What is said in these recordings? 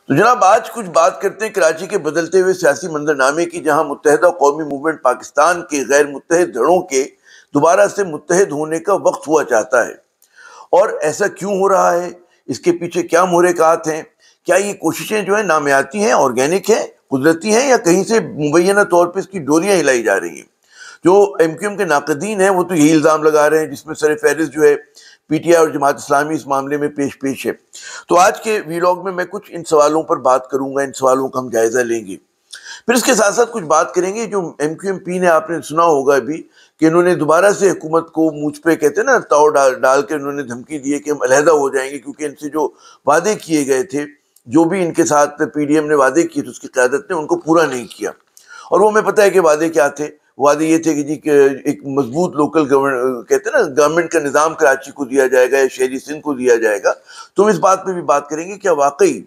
تو جناب آج کچھ بات کرتے ہیں کراچی کے بدلتے ہوئے سیاسی منظرنامے کی، جہاں متحدہ قومی موومنٹ پاکستان کے غیر متحد دھڑوں کے دوبارہ سے متحد ہونے کا وقت ہوا چاہتا ہے۔ اور ایسا کیوں ہو رہا ہے؟ اس کے پیچھے کیا محرکات ہیں؟ کیا یہ کوششیں جو ہیں نامیاتی ہیں، آرگینک ہیں، قدرتی ہیں، یا کہیں سے مبینہ طور پہ اس کی ڈوریاں ہلائی جا رہی ہیں؟ جو ایم کیو ایم کے ناقدین ہیں وہ تو یہی الزام لگا رہے ہیں، جس میں سر فہرست جو ہے پی ٹی آئی اور جماعت اسلامی اس معاملے میں پیش ہے۔ تو آج کے ویلاگ میں کچھ ان سوالوں پر بات کروں گا، ان سوالوں کا ہم جائزہ لیں گے۔ پھر اس کے ساتھ ساتھ کچھ بات کریں گے جو ایم کیو ایم پی نے، آپ نے سنا ہوگا ابھی کہ انہوں نے دوبارہ سے حکومت کو مونچھ پہ کہتے ہیں نا تاؤ ڈال کے انہوں نے دھمکی دی ہے کہ ہم علیحدہ ہو جائیں گے، کیونکہ ان سے جو وعدے کیے گئے تھے، جو بھی ان کے ساتھ پی ڈی ایم نے وعدے کیے تھے، اس کی قیادت نے ان کو پورا نہیں کیا۔ اور وہ ہمیں پتہ ہے کہ وعدے کیا تھے۔ وعدے یہ تھے کہ جی ایک مضبوط لوکل گورنمنٹ، کہتے ہیں نا گورنمنٹ کا نظام کراچی کو دیا جائے گا یا شہری سندھ کو دیا جائے گا۔ تو ہم اس بات پہ بھی بات کریں گے، کیا واقعی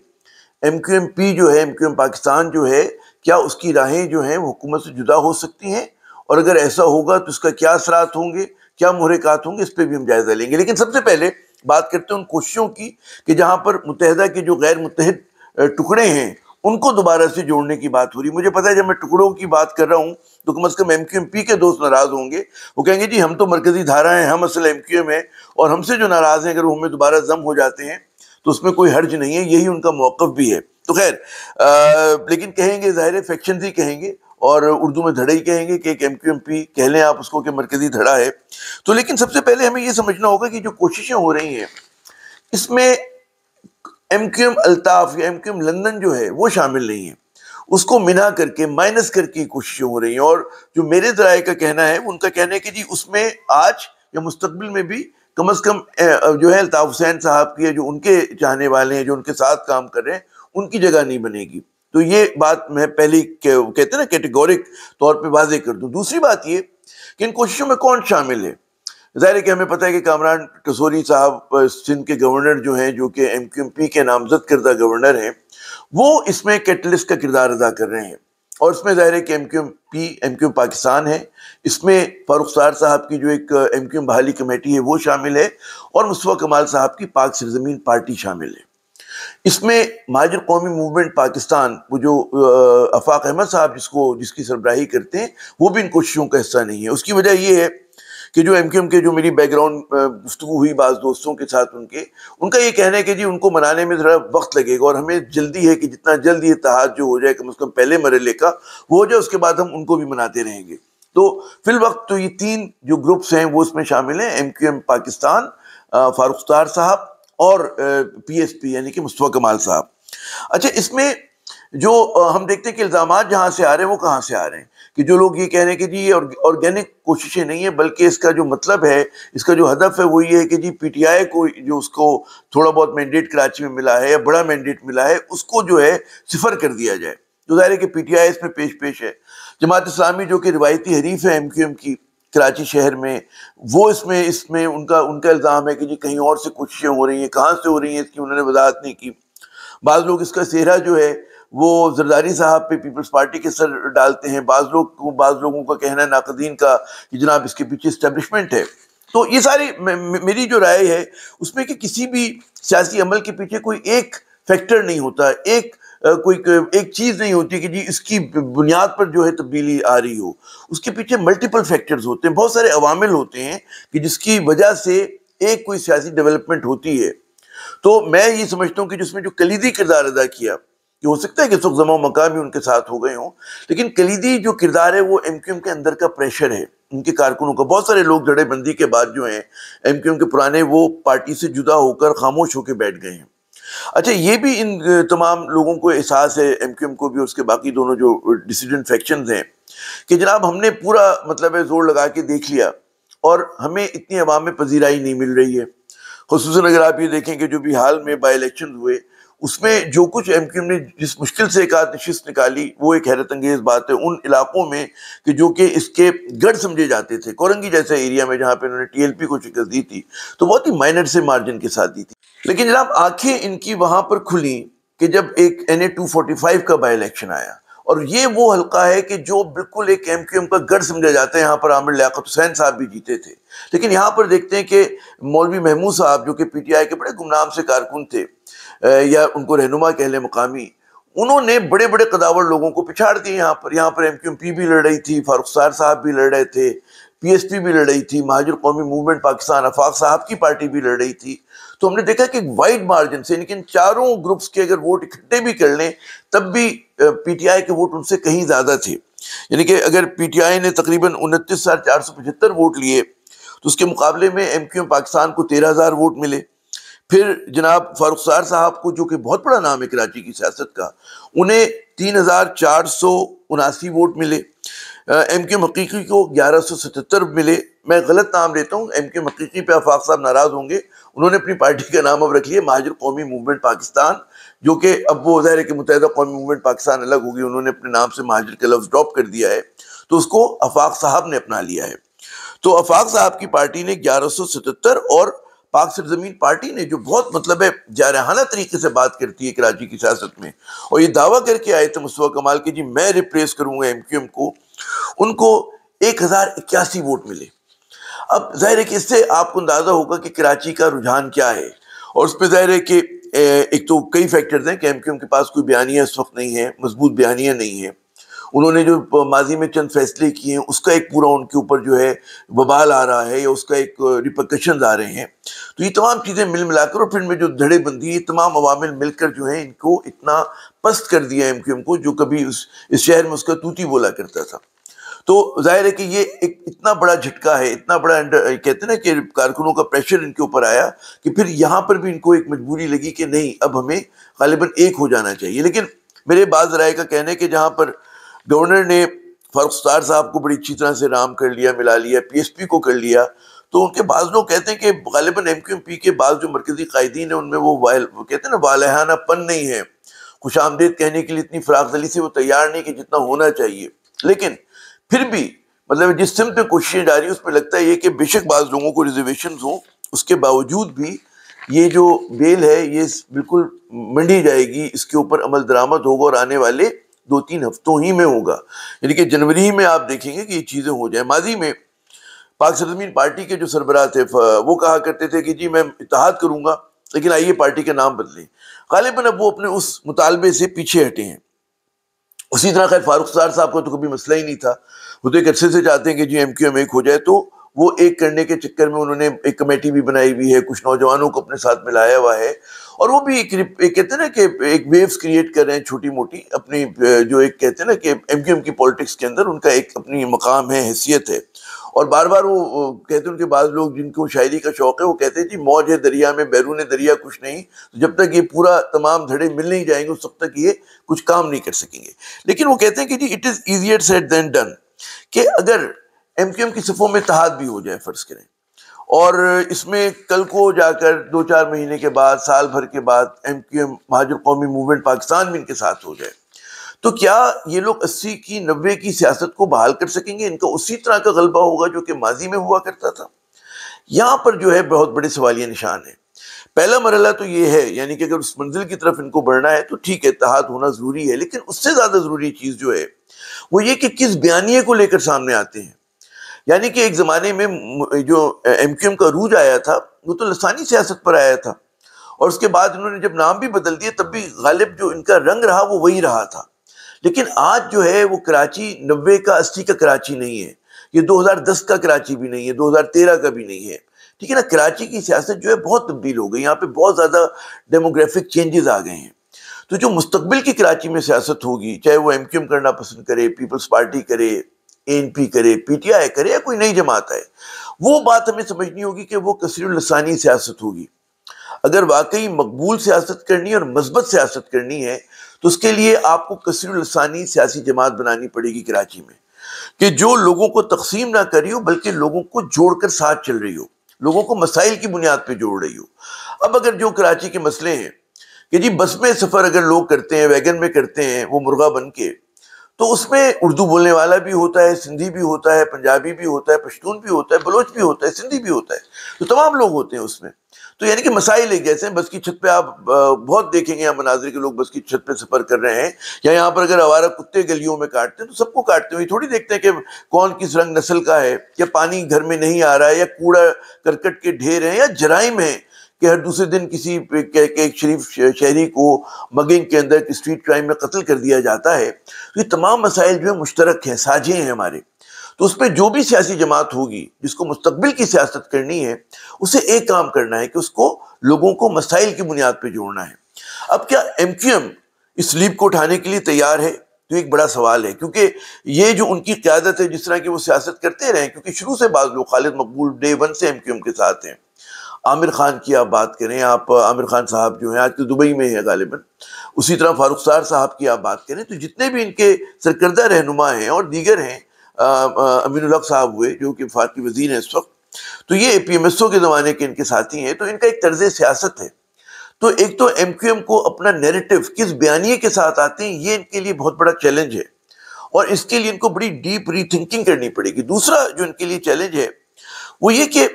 ایم کیو ایم پی جو ہے، ایم کیو ایم پاکستان جو ہے، کیا اس کی راہیں جو ہیں وہ حکومت سے جدا ہو سکتی ہیں؟ اور اگر ایسا ہوگا تو اس کا کیا اثرات ہوں گے، کیا محرکات ہوں گے، اس پہ بھی ہم جائزہ لیں گے۔ لیکن سب سے پہلے بات کرتے ہیں ان کوششوں کی کہ جہاں پر متحدہ کے جو غیر متحد ٹکڑے ہیں ان کو دوبارہ سے جوڑنے کی بات ہو رہی ہے۔ مجھے پتہ ہے جب میں ٹکڑوں کی بات کر رہا ہوں تو کم از کم ایم کیو ایم پی کے دوست ناراض ہوں گے، وہ کہیں گے جی ہم تو مرکزی دھارا ہیں، ہم اصل ایم کیو ایم ہیں، اور ہم سے جو ناراض ہیں اگر وہ ہمیں دوبارہ ضم ہو جاتے ہیں تو اس میں کوئی حرج نہیں ہے، یہی ان کا موقف بھی ہے۔ تو خیر لیکن کہیں گے ظاہر فیکشنز ہی کہیں گے، اور اردو میں دھڑے ہی کہیں گے کہ ایک ایم کیو ایم پی کہہ لیں آپ اس کو کہ مرکزی دھڑا ہے۔ تو لیکن سب سے پہلے ہمیں یہ سمجھنا ہوگا کہ جو کوششیں ہو رہی ہیں اس میں ایم کیو ایم الطاف یا ایم کیو ایم لندن جو ہے وہ شامل نہیں ہے، اس کو منع کر کے مائنس کر کے کوششیں ہو رہی ہیں۔ اور جو میرے ذرائع کا کہنا ہے، ان کا کہنا ہے کہ جی اس میں آج یا مستقبل میں بھی کم از کم جو ہے الطاف حسین صاحب کی، جو ان کے چاہنے والے ہیں، جو ان کے ساتھ کام کر رہے ہیں، ان کی جگہ نہیں بنے گی۔ تو یہ بات میں پہلی کہتے ہیں نا کیٹیگورک طور پہ واضح کر دوں۔ دوسری بات یہ کہ ان کوششوں میں کون شامل ہے؟ ظاہر ہے کہ ہمیں پتہ ہے کہ کامران ٹسوری صاحب سندھ کے گورنر جو ہیں، جو کہ ایم کیو ایم پی کے نامزد کردہ گورنر ہیں، وہ اس میں کیٹلسٹ کا کردار ادا کر رہے ہیں۔ اور اس میں ظاہر ہے کہ ایم کیو ایم پاکستان ہے، اس میں فاروق سار صاحب کی جو ایک ایم کیو ایم بحالی کمیٹی ہے وہ شامل ہے، اور مصطفیٰ کمال صاحب کی پاک سرزمین پارٹی شامل ہے۔ اس میں مہاجر قومی موومنٹ پاکستان، وہ جو آفاق احمد صاحب جس کی سربراہی کرتے ہیں، وہ بھی ان کوششوں کا حصہ نہیں ہے۔ اس کی وجہ یہ ہے کہ جو ایم کیو ایم کے، جو میری بیک گراؤنڈ گفتگو ہوئی بعض دوستوں کے ساتھ، ان کا یہ کہنا ہے کہ جی ان کو منانے میں ذرا وقت لگے گا، اور ہمیں جلدی ہے کہ جتنا جلد یہ اتحاد جو ہو جائے، کم از کم پہلے مرحلے کا وہ ہو جائے، اس کے بعد ہم ان کو بھی مناتے رہیں گے۔ تو فی الوقت تو یہ تین جو گروپس ہیں وہ اس میں شامل ہیں، ایم کیو ایم پاکستان، فاروق سار صاحب، اور پی ایس پی یعنی کہ مصطفیٰ کمال صاحب۔ اچھا، اس میں جو ہم دیکھتے ہیں کہ الزامات جہاں سے آ رہے ہیں وہ کہاں سے آ رہے ہیں، کہ جو لوگ یہ کہہ رہے ہیں کہ جی یہ آرگینک کوششیں نہیں ہیں، بلکہ اس کا جو مطلب ہے، اس کا جو ہدف ہے وہ یہ ہے کہ جی پی ٹی آئی کو جو اس کو تھوڑا بہت مینڈیٹ کراچی میں ملا ہے یا بڑا مینڈیٹ ملا ہے، اس کو جو ہے صفر کر دیا جائے۔ تو ظاہر ہے کہ پی ٹی آئی اس میں پیش ہے۔ جماعت اسلامی جو کہ روایتی حریف ہے ایم کیو ایم کی کراچی شہر میں، وہ اس میں ان کا الزام ہے کہ جی کہیں اور سے کوششیں ہو رہی ہیں، کہاں سے ہو رہی ہیں اس کی انہوں نے وضاحت نہیں کی۔ بعض لوگ اس کا سہرا جو ہے وہ زرداری صاحب پہ پیپلز پارٹی کے سر ڈالتے ہیں، بعض لوگوں کا کہنا ہے ناقدین کا کہ جناب اس کے پیچھے اسٹیبلشمنٹ ہے۔ تو یہ ساری میری جو رائے ہے اس میں کہ کسی بھی سیاسی عمل کے پیچھے کوئی ایک فیکٹر نہیں ہوتا، ایک چیز نہیں ہوتی کہ جی اس کی بنیاد پر جو ہے تبدیلی آ رہی ہو۔ اس کے پیچھے ملٹیپل فیکٹرز ہوتے ہیں، بہت سارے عوامل ہوتے ہیں کہ جس کی وجہ سے ایک کوئی سیاسی ڈیولپمنٹ ہوتی ہے۔ تو میں یہ سمجھتا ہوں کہ جس میں جو کلیدی کردار ادا کیا، کہ ہو سکتا ہے کہ اس وقت زمان و مکان بھی ان کے ساتھ ہو گئے ہوں، لیکن کلیدی جو کردار ہے وہ ایم کیو ایم کے اندر کا پریشر ہے، ان کے کارکنوں کا۔ بہت سارے لوگ جڑے بندی کے بعد جو ہیں ایم کیو ایم کے پرانے، وہ پارٹی سے جدا ہو کر خاموش ہو کے بیٹھ گئے ہیں۔ اچھا، یہ بھی ان تمام لوگوں کو احساس ہے، ایم کیو ایم کو بھی اور اس کے باقی دونوں جو ڈیسیڈنٹ فیکشنز ہیں، کہ جناب ہم نے پورا مطلب ہے زور لگا کے دیکھ لیا اور ہمیں اتنی عوام میں پذیرائی نہیں مل رہی ہے۔ خصوصاً اگر آپ یہ دیکھیں کہ جو بھی حال میں بائی الیکشن ہوئے، اس میں جو کچھ ایم کیو ایم نے جس مشکل سے ایک آدھ نشست نکالی، وہ ایک حیرت انگیز بات ہے ان علاقوں میں کہ جو کہ اس کے گڑھ سمجھے جاتے تھے، کورنگی جیسے ایریا میں جہاں پہ انہوں نے ٹی ایل پی کو شکست دی تھی، تو بہت ہی مائنر سے مارجن کے ساتھ دی تھی۔ لیکن جناب آنکھیں ان کی وہاں پر کھلیں کہ جب ایک NA 245 کا بائی الیکشن آیا، اور یہ وہ حلقہ ہے کہ جو بالکل ایک ایم کیو ایم کا گڑھ سمجھا جاتا ہے، یہاں پر عامر لیاقت حسین صاحب بھی جیتے تھے، لیکن یہاں پر دیکھتے ہیں کہ مولوی محمود صاحب جو کہ پی ٹی آئی کے بڑے گمنام سے کارکن تھے، یا ان کو رہنما کہہ لیں مقامی، انہوں نے بڑے بڑے قداور لوگوں کو پچھاڑ دیے یہاں پر ایم کیو ایم پی بھی لڑ رہی تھی، فاروق سار صاحب بھی لڑ رہے تھے، پی ایس پی بھی لڑ رہی تھی، مہاجر قومی موومنٹ پاکستان آفاق صاحب کی پارٹی بھی لڑ رہی تھی. تو ہم نے دیکھا کہ ایک وائڈ مارجن سے، یعنی کہ ان چاروں گروپس کے اگر ووٹ اکٹھے بھی کر لیں تب بھی پی ٹی آئی کے ووٹ ان سے کہیں زیادہ تھے. یعنی کہ اگر پی ٹی آئی نے تقریباً 29,475 ووٹ لیے تو اس کے مقابلے میں ایم کیو ایم پاکستان کو 13,000 ووٹ ملے. پھر جناب فاروق سار صاحب کو، جو کہ بہت بڑا نام ہے کراچی کی سیاست کا، انہیں 3,479 ووٹ ملے. ایم کیو حقیقی کو 1,177 ملے. میں غلط نام لیتا ہوں، ایم کیو حقیقی پہ آفاق صاحب ناراض ہوں گے، انہوں نے اپنی پارٹی کا نام اب رکھ لیا مہاجر قومی موومنٹ پاکستان، جو کہ اب وہ ظاہر ہے کہ متحدہ قومی موومنٹ پاکستان الگ ہوگی، انہوں نے اپنے نام سے مہاجر کا لفظ ڈراپ کر دیا ہے، تو اس کو آفاق صاحب نے اپنا لیا ہے. تو آفاق صاحب کی پارٹی نے 1,177 اور پاک سرزمین پارٹی نے، جو بہت مطلب ہے جارحانہ طریقے سے بات کرتی ہے کراچی کی سیاست میں، اور یہ دعویٰ کر کے آئے تھے مصطفیٰ کمال کہ جی میں ریپلیس کروں گا ایم کیو ایم کو، ان کو 1,081 ووٹ ملے. اب ظاہر ہے کہ اس سے آپ کو اندازہ ہوگا کہ کراچی کا رجحان کیا ہے، اور اس پہ ظاہر ہے کہ ایک تو کئی فیکٹرز ہیں کہ ایم کیو ایم کے پاس کوئی بیانیہ اس وقت نہیں ہے، مضبوط بیانیہ نہیں ہے. انہوں نے جو ماضی میں چند فیصلے کیے ہیں اس کا ایک پورا ان کے اوپر جو ہے وبال آ رہا ہے، یا اس کا ایک ریپرکشنز آ رہے ہیں. تو یہ تمام چیزیں مل ملا کر، اور پھر میں جو دھڑے بندی، یہ تمام عوامل مل کر جو ہے ان کو اتنا پست کر دیا ایم کیو ایم کو، جو کبھی اس شہر میں اس کا توتی بولا کرتا تھا. تو ظاہر ہے کہ یہ ایک اتنا بڑا جھٹکا ہے، اتنا بڑا کہتے ہیں نا کہ کارکنوں کا پریشر ان کے اوپر آیا کہ پھر یہاں پر بھی ان کو ایک مجبوری لگی کہ نہیں، اب ہمیں غالباً ایک ہو جانا چاہیے. لیکن میرے بعض رائے کا کہنا ہے کہ جہاں پر گورنر نے فاروق سار صاحب کو بڑی اچھی طرح سے رام کر لیا، ملا لیا، پی ایس پی کو کر لیا، تو ان کے بعض لوگ کہتے ہیں کہ غالباً ایم کیو ایم پی کے بعض جو مرکزی قائدین ہیں ان میں وہ کہتے ہیں نا والہانہ پن نہیں ہے، خوش آمدید کہنے کے لیے اتنی فراخ دلی سے وہ تیار نہیں کہ جتنا ہونا چاہیے. لیکن پھر بھی مطلب جس سمت میں کوششیں جاری، اس پہ لگتا ہے یہ کہ بے شک بعض لوگوں کو ریزرویشنز ہوں، اس کے باوجود بھی یہ جو بیل ہے یہ بالکل منڈی جائے گی، اس کے اوپر عمل درآمد ہوگا، اور آنے والے 2-3 ہفتوں ہی میں ہوگا. یعنی کہ جنوری ہی میں آپ دیکھیں گے کہ یہ چیزیں ہو جائیں. ماضی میں پاک سرزمین پارٹی کے جو سربراہ تھے وہ کہا کرتے تھے کہ جی میں اتحاد کروں گا لیکن آئیے پارٹی کا نام بدلیں. غالباً اب وہ اپنے اس مطالبے سے پیچھے ہٹے ہیں. اسی طرح خیر فاروق سار صاحب کا تو کبھی مسئلہ ہی نہیں تھا، وہ تو ایک عرصے سے چاہتے ہیں کہ جی ایم کیو ایم ایک ہو جائے، تو وہ ایک کرنے کے چکر میں انہوں نے ایک کمیٹی بھی بنائی ہوئی ہے، کچھ نوجوانوں کو اپنے ساتھ ملایا ہوا ہے، اور وہ بھی ایک کہتے ہیں نا کہ ایک ویوز کریٹ کر رہے ہیں چھوٹی موٹی اپنی، جو ایک کہتے ہیں نا کہ ایم کیو ایم کی پالیٹکس کے اندر ان کا ایک اپنی مقام ہے، حیثیت ہے. اور بار بار وہ کہتے ہیں، ان کے بعض لوگ جن کو شاعری کا شوق ہے وہ کہتے ہیں جی موج ہے دریا میں بیرون دریا کچھ نہیں، جب تک یہ پورا تمام دھڑے مل نہیں جائیں گے اس وقت تک یہ کچھ کام نہیں کر سکیں گے. لیکن وہ کہتے ہیں کہ جی it is easier said than done, کہ اگر ایم کیو ایم کی صفوں میں اتحاد بھی ہو جائے فرض کریں، اور اس میں کل کو جا کر 2-4 مہینے کے بعد، سال بھر کے بعد ایم کیو ایم مہاجر قومی موومنٹ پاکستان بھی ان کے ساتھ ہو جائے، تو کیا یہ لوگ 80 کی 90 کی سیاست کو بحال کر سکیں گے؟ ان کا اسی طرح کا غلبہ ہوگا جو کہ ماضی میں ہوا کرتا تھا؟ یہاں پر جو ہے بہت بڑے سوالیہ نشان ہے. پہلا مرحلہ تو یہ ہے، یعنی کہ اگر اس منزل کی طرف ان کو بڑھنا ہے تو ٹھیک ہے، اتحاد ہونا ضروری ہے، لیکن اس سے زیادہ ضروری چیز جو ہے وہ یہ کہ کس بیانیے کو لے کر سامنے آتے ہیں. یعنی کہ ایک زمانے میں جو ایم کیو ایم کا عروج آیا تھا وہ تو لسانی سیاست پر آیا تھا، اور اس کے بعد انہوں نے جب نام بھی بدل دیا تب بھی غالب جو ان کا رنگ رہا وہ وہی رہا تھا. لیکن آج جو ہے وہ کراچی 90 کا 80 کا کراچی نہیں ہے، یہ 2010 کا کراچی بھی نہیں ہے، 2013 کا بھی نہیں ہے. ٹھیک ہے نا، کراچی کی سیاست جو ہے بہت تبدیل ہو گئی، یہاں پہ بہت زیادہ ڈیموگرافک چینجز آ گئے ہیں. تو جو مستقبل کی کراچی میں سیاست ہوگی، چاہے وہ ایم کیو ایم کرنا پسند کرے، پیپلز پارٹی کرے، اے این پی کرے، پی ٹی آئی کرے، یا کوئی نئی جماعت ہے، وہ بات ہمیں سمجھنی ہوگی کہ وہ کثیر اللسانی سیاست ہوگی. اگر واقعی مقبول سیاست کرنی اور مثبت سیاست کرنی ہے تو اس کے لیے آپ کو کثیر اللسانی سیاسی جماعت بنانی پڑے گی کراچی میں، کہ جو لوگوں کو تقسیم نہ کری ہو بلکہ لوگوں کو جوڑ کر ساتھ چل رہی ہو، لوگوں کو مسائل کی بنیاد پہ جوڑ رہی ہو. اب اگر جو کراچی کے مسئلے ہیں کہ جی بس میں سفر اگر لوگ کرتے ہیں، ویگن میں کرتے ہیں وہ مرغا بن کے، تو اس میں اردو بولنے والا بھی ہوتا ہے، سندھی بھی ہوتا ہے، پنجابی بھی ہوتا ہے، پشتون بھی ہوتا ہے، بلوچ بھی ہوتا ہے، سندھی بھی ہوتا ہے، تو تمام لوگ ہوتے ہیں اس میں. تو یعنی کہ مسائل ایک جیسے ہیں. بس کی چھت پہ آپ بہت دیکھیں گے یہاں مناظر کے لوگ بس کی چھت پہ سفر کر رہے ہیں، یا یہاں پر اگر آوارہ کتے گلیوں میں کاٹتے ہیں تو سب کو کاٹتے ہوئے تھوڑی دیکھتے ہیں کہ کون کس رنگ نسل کا ہے، یا پانی گھر میں نہیں آ رہا ہے، یا کوڑا کرکٹ کے ڈھیر ہیں، یا جرائم ہیں کہ ہر دوسرے دن کسی ایک شریف شہری کو مگنگ کے اندر اسٹریٹ کرائم میں قتل کر دیا جاتا ہے. تو یہ تمام مسائل جو ہیں مشترک ہیں, ساجھے ہیں ہمارے. تو اس پہ جو بھی سیاسی جماعت ہوگی جس کو مستقبل کی سیاست کرنی ہے, اسے ایک کام کرنا ہے کہ اس کو لوگوں کو مسائل کی بنیاد پہ جوڑنا ہے. اب کیا ایم کیو ایم اس لیپ کو اٹھانے کے لیے تیار ہے؟ تو ایک بڑا سوال ہے, کیونکہ یہ جو ان کی قیادت ہے, جس طرح کی وہ سیاست کرتے رہے, کیونکہ شروع سے بعض لوگ, خالد مقبول ڈے ون سے ایم کیو ایم کے ساتھ ہیں. عامر خان کی آپ بات کریں, آپ عامر خان صاحب جو ہیں آج تو دبئی میں ہیں غالباً, اسی طرح فاروق سار صاحب کی آپ بات کریں, تو جتنے بھی ان کے سرکردہ رہنما ہیں اور دیگر ہیں, امین الحق صاحب ہوئے جو کہ وفاق کی وزیر ہیں اس وقت, تو یہ پی ایم ایس او کے زمانے کے ان کے ساتھی ہیں. تو ان کا ایک طرز سیاست ہے. تو ایک تو ایم کیو ایم کو اپنا نیریٹو کس بیانیے کے ساتھ آتے ہیں, یہ ان کے لیے بہت بڑا چیلنج ہے, اور اس کے لیے ان کو بڑی ڈیپ ری تھنکنگ کرنی پڑے گی. دوسرا جو ان کے لیے چیلنج ہے وہ یہ کہ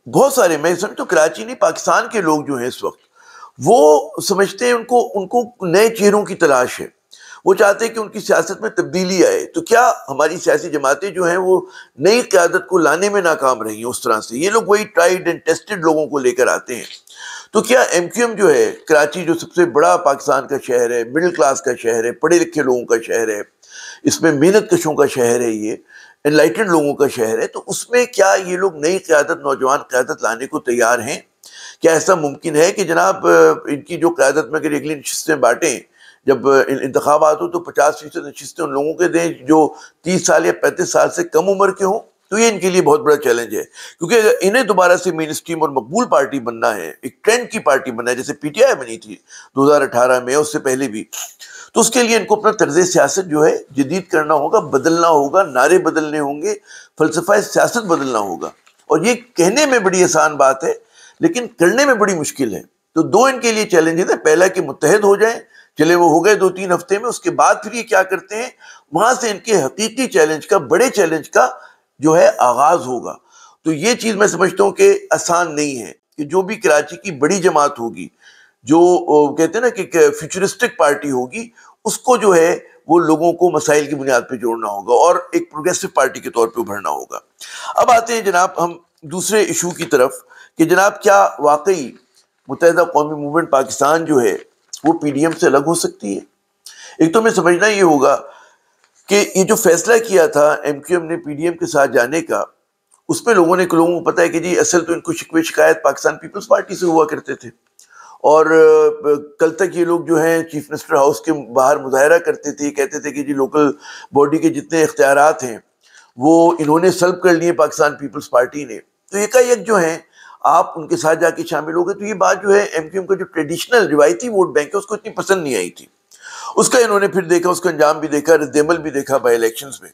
بہت سارے, میں سمجھتا ہوں کراچی نہیں پاکستان کے لوگ جو ہیں اس وقت, وہ سمجھتے ہیں ان کو نئے چہروں کی تلاش ہے. وہ چاہتے ہیں کہ ان کی سیاست میں تبدیلی آئے. تو کیا ہماری سیاسی جماعتیں جو ہیں وہ نئی قیادت کو لانے میں ناکام رہی ہیں اس طرح سے؟ یہ لوگ وہی ٹرائیڈ اینڈ ٹیسٹڈ لوگوں کو لے کر آتے ہیں. تو کیا ایم کیو ایم جو ہے, کراچی جو سب سے بڑا پاکستان کا شہر ہے, مڈل کلاس کا شہر ہے, پڑھے لکھے لوگوں کا شہر ہے, اس میں محنت کشوں کا شہر ہے, یہ انلائٹنڈ لوگوں کا شہر ہے, تو اس میں کیا یہ لوگ نئی قیادت, نوجوان قیادت لانے کو تیار ہیں؟ کیا ایسا ممکن ہے کہ جناب ان کی جو قیادت میں اگر اگلی نشستیں بانٹیں, جب انتخابات ہو تو 50% نشستیں ان لوگوں کے دیں جو 30 سال یا 35 سال سے کم عمر کے ہوں؟ تو یہ ان کے لیے بہت بڑا چیلنج ہے, کیونکہ انہیں دوبارہ سے مین اسٹریم اور مقبول پارٹی بننا ہے, ایک ٹرینڈ کی پارٹی بننا ہے, جیسے پی ٹی آئی بنی تھی 2018 میں, اس سے پہلے بھی. تو اس کے لیے ان کو اپنا طرز سیاست جو ہے جدید کرنا ہوگا, بدلنا ہوگا, نعرے بدلنے ہوں گے, فلسفہ سیاست بدلنا ہوگا. اور یہ کہنے میں بڑی آسان بات ہے لیکن کرنے میں بڑی مشکل ہے. تو دو ان کے لیے چیلنجز ہیں. پہلا کہ متحد ہو جائیں, چلے وہ ہو گئے 2-3 ہفتے میں, اس کے بعد پھر یہ کیا کرتے ہیں, وہاں سے ان کے حقیقی چیلنج کا, بڑے چیلنج کا جو ہے آغاز ہوگا. تو یہ چیز میں سمجھتا ہوں کہ آسان نہیں ہے کہ جو بھی کراچی کی بڑی جماعت ہوگی, جو کہتے ہیں نا کہ فیوچرسٹک پارٹی ہوگی, اس کو جو ہے وہ لوگوں کو مسائل کی بنیاد پہ جوڑنا ہوگا اور ایک پروگریسو پارٹی کے طور پہ ابھرنا ہوگا. اب آتے ہیں جناب ہم دوسرے ایشو کی طرف کہ جناب کیا واقعی متحدہ قومی موومنٹ پاکستان جو ہے وہ پی ڈی ایم سے الگ ہو سکتی ہے؟ ایک تو میں سمجھنا یہ ہوگا کہ یہ جو فیصلہ کیا تھا ایم کیو ایم نے پی ڈی ایم کے ساتھ جانے کا, اس میں لوگوں کو پتا ہے کہ جی اصل تو ان کو شکوے شکایت پاکستان پیپلز پارٹی سے ہوا کرتے تھے, اور کل تک یہ لوگ جو ہیں چیف منسٹر ہاؤس کے باہر مظاہرہ کرتے تھے, کہتے تھے کہ جی لوکل باڈی کے جتنے اختیارات ہیں وہ انہوں نے سلب کر لیے پاکستان پیپلز پارٹی نے. تو یکایک جو ہیں آپ ان کے ساتھ جا کے شامل ہو گئے. تو یہ بات جو ہے ایم کیو ایم کا جو ٹریڈیشنل روایتی ووٹ بینک ہے اس کو اتنی پسند نہیں آئی تھی. اس کا انہوں نے پھر دیکھا, اس کا انجام بھی دیکھا, رد عمل بھی دیکھا بائی الیکشنز میں.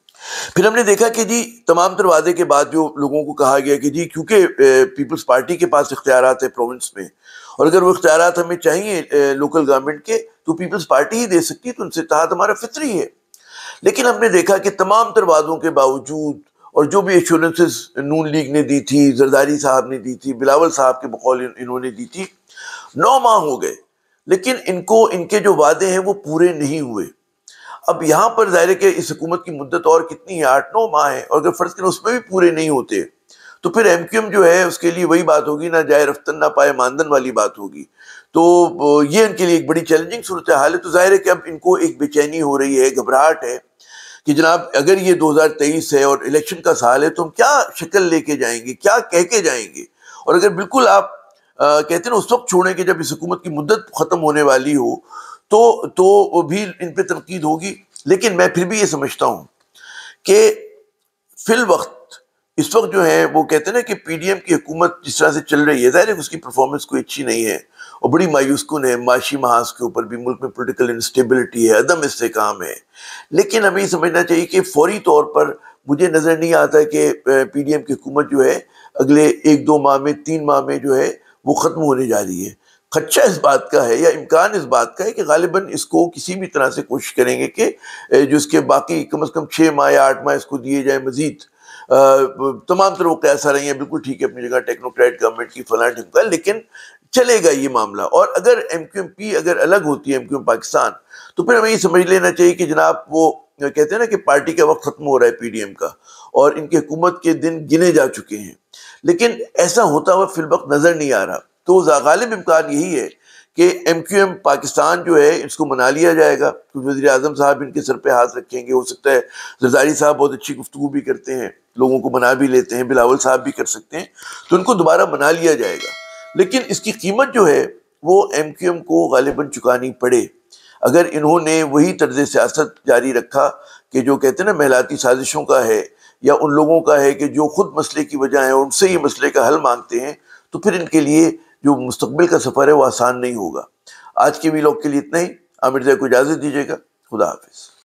پھر ہم نے دیکھا کہ جی تمام تر وعدے کے بعد جو لوگوں کو کہا گیا کہ جی کیونکہ پیپلز پارٹی کے پاس اختیارات ہیں پروونس میں, اور اگر وہ اختیارات ہمیں چاہیے لوکل گورنمنٹ کے تو پیپلز پارٹی ہی دے سکتی ہے, تو ان سے اتحاد ہمارا فطری ہے. لیکن ہم نے دیکھا کہ تمام تر وعدوں کے باوجود, اور جو بھی ایشورنسز نون لیگ نے دی تھی, زرداری صاحب نے دی تھی, بلاول صاحب کے بقول انہوں نے دی تھی, 9 ماہ ہو گئے لیکن ان کے جو وعدے ہیں وہ پورے نہیں ہوئے. اب یہاں پر ظاہر ہے کہ اس حکومت کی مدت اور کتنی ہے, 8-9 ماہ ہے, اور اگر فرض کریں اس میں بھی پورے نہیں ہوتے تو پھر ایم کیو ایم جو ہے اس کے لیے وہی بات ہوگی, نہ جائے رفتن نہ پائے ماندن والی بات ہوگی. تو یہ ان کے لیے ایک بڑی چیلنجنگ صورتحال ہے. تو ظاہر ہے کہ اب ان کو ایک بے چینی ہو رہی ہے, گھبراہٹ ہے کہ جناب اگر یہ 2023 ہے اور الیکشن کا سال ہے تو ہم کیا شکل لے کے جائیں گے, کیا کہہ کے جائیں گے. اور اگر بالکل آپ کہتے ہیں نا اس وقت چھوڑیں کہ جب اس حکومت کی مدت ختم ہونے والی ہو تو بھی ان پہ تنقید ہوگی. لیکن میں پھر بھی یہ سمجھتا ہوں کہ فی الوقت اس وقت جو ہے وہ کہتے ہیں نا کہ پی ڈی ایم کی حکومت جس طرح سے چل رہی ہے, ظاہر ہے اس کی پرفارمنس کوئی اچھی نہیں ہے اور بڑی مایوس کن ہے. معاشی محاذ کے اوپر بھی ملک میں پولیٹیکل انسٹیبلٹی ہے, عدم استحکام ہے. لیکن ہمیں یہ سمجھنا چاہیے کہ فوری طور پر مجھے نظر نہیں آتا کہ پی ڈی ایم کی حکومت جو ہے اگلے 1-2 ماہ میں 3 ماہ میں جو ہے وہ ختم ہونے جا رہی ہے. خدشہ اس بات کا ہے یا امکان اس بات کا ہے کہ غالباً اس کو کسی بھی طرح سے کوشش کریں گے کہ جو اس کے باقی کم از کم 6 ماہ یا 8 ماہ اس کو دیے جائیں مزید. تمام تر وہ قیاس آ رہی ہیں, بالکل ٹھیک ہے اپنی جگہ ٹیکنوکریٹ گورنمنٹ کی فلاں ٹھمکا, لیکن چلے گا یہ معاملہ. اور اگر ایم کیو ایم پی اگر الگ ہوتی ہے, ایم کیو ایم پاکستان, تو پھر ہمیں یہ سمجھ لینا چاہیے کہ جناب وہ کہتے ہیں نا کہ پارٹی کا وقت ختم ہو رہا ہے پی ڈی ایم کا, اور ان کی حکومت کے دن گنے جا چکے ہیں. لیکن ایسا ہوتا ہوا فی الوقت نظر نہیں آ رہا. تو غالب امکان یہی ہے کہ ایم کیو ایم پاکستان جو ہے اس کو منا لیا جائے گا، کیونکہ وزیر اعظم صاحب ان کے سر پہ ہاتھ رکھیں گے. ہو سکتا ہے زرداری صاحب بہت اچھی گفتگو بھی کرتے ہیں، لوگوں کو منا بھی لیتے ہیں، بلاول صاحب بھی کر سکتے ہیں، تو ان کو دوبارہ منا لیا جائے گا. لیکن اس کی قیمت جو ہے وہ ایم کیو ایم کو غالباً چکانی پڑے اگر انہوں نے وہی طرز سیاست جاری رکھا کہ جو کہتے ہیں نا محلاتی سازشوں کا ہے، یا ان لوگوں کا ہے کہ جو خود مسئلے کی وجہ ہیں ان سے یہ مسئلے کا حل مانگتے ہیں. تو پھر ان کے لیے جو مستقبل کا سفر ہے وہ آسان نہیں ہوگا. آج کے ویلاگ کے لیے اتنا ہی. عامر کو اجازت دیجیے گا. خدا حافظ.